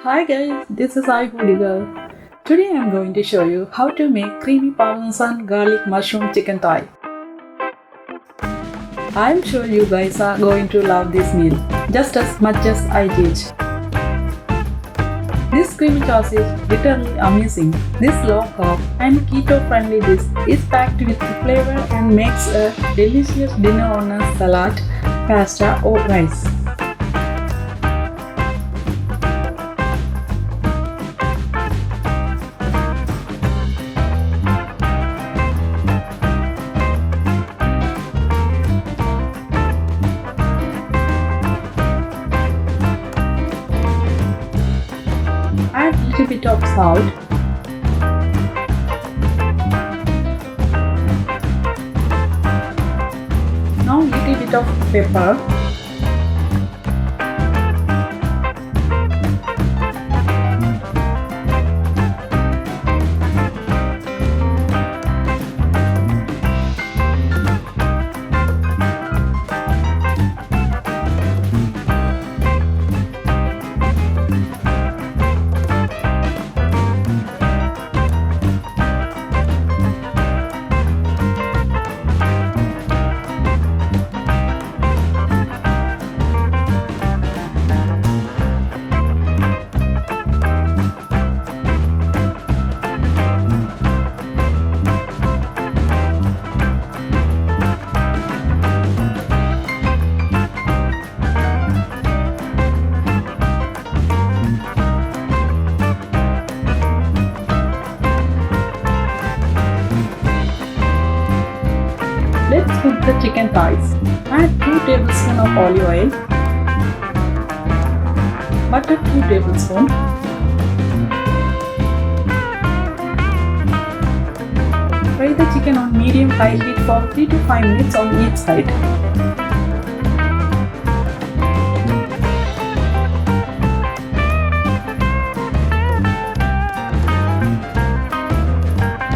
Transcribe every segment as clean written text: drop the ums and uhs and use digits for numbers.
Hi guys, this is Foodie girl. Today I'm going to show you how to make creamy Parmesan garlic mushroom chicken thigh. I'm sure you guys are going to love this meal just as much as I did. This creamy sauce is literally amazing. This low-carb and keto-friendly dish is packed with flavor and makes a delicious dinner on a salad, pasta or rice. Add a little bit of salt. Now little bit of pepper. Let's cook the chicken thighs. Add 2 tablespoons of olive oil, butter 2 tablespoons, fry the chicken on medium-high heat for 3 to 5 minutes on each side.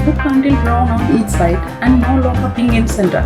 Cook until brown on each side and no longer pink in center.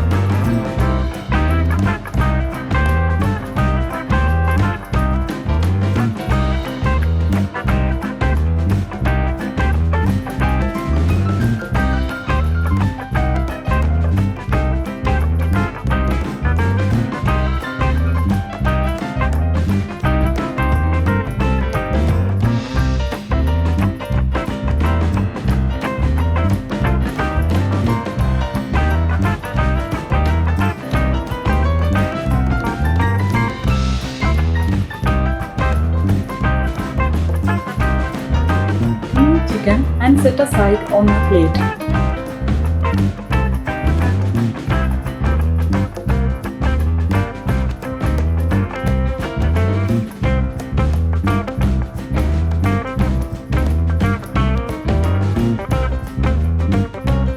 And set aside on a plate.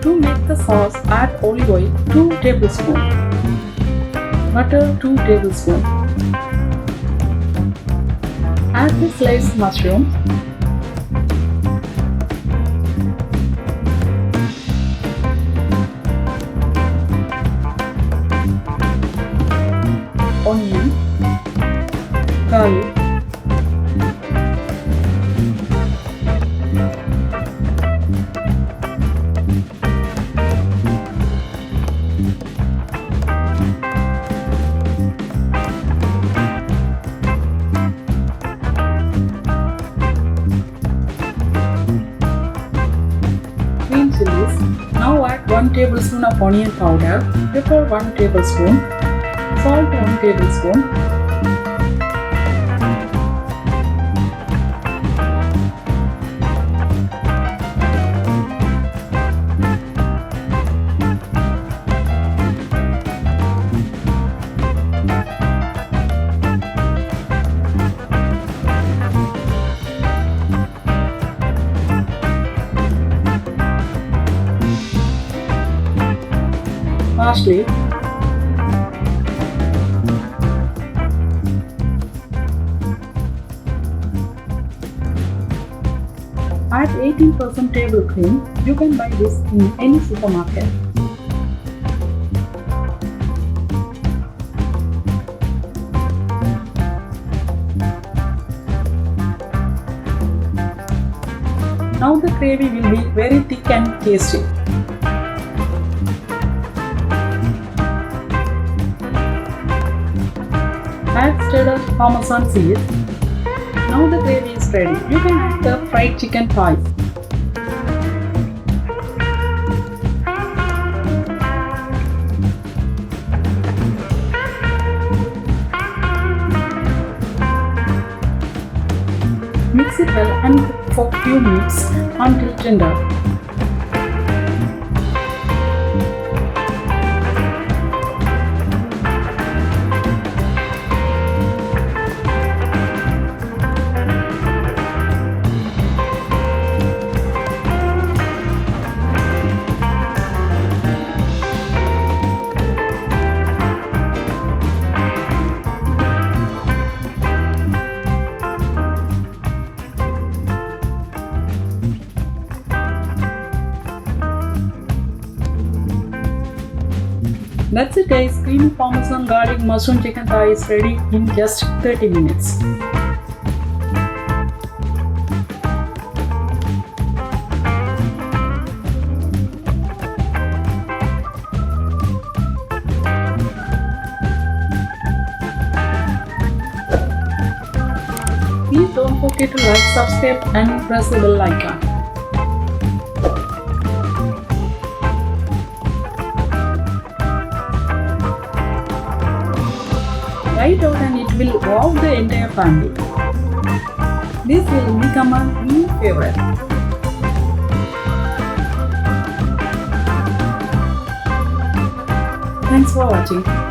To make the sauce, add olive oil 2 tablespoons, butter 2 tablespoons, add the sliced mushrooms, onion, garlic, green chilies. Now add 1 tablespoon of onion powder, pepper 1 tablespoon, salt 1 tablespoon, parsley, add 18% table cream. You can buy this in any supermarket. Now the gravy will be very thick and tasty. Add shredded Parmesan seeds. Now the gravy is ready. You can add the fried chicken thighs. Mix it well and cook for few minutes until tender. That's it guys, creamy Parmesan garlic mushroom chicken thigh is ready in just 30 minutes. Please don't forget to like, subscribe and press the bell icon. Try it out and it will wow the entire family. This will become a new favorite. Thanks for watching.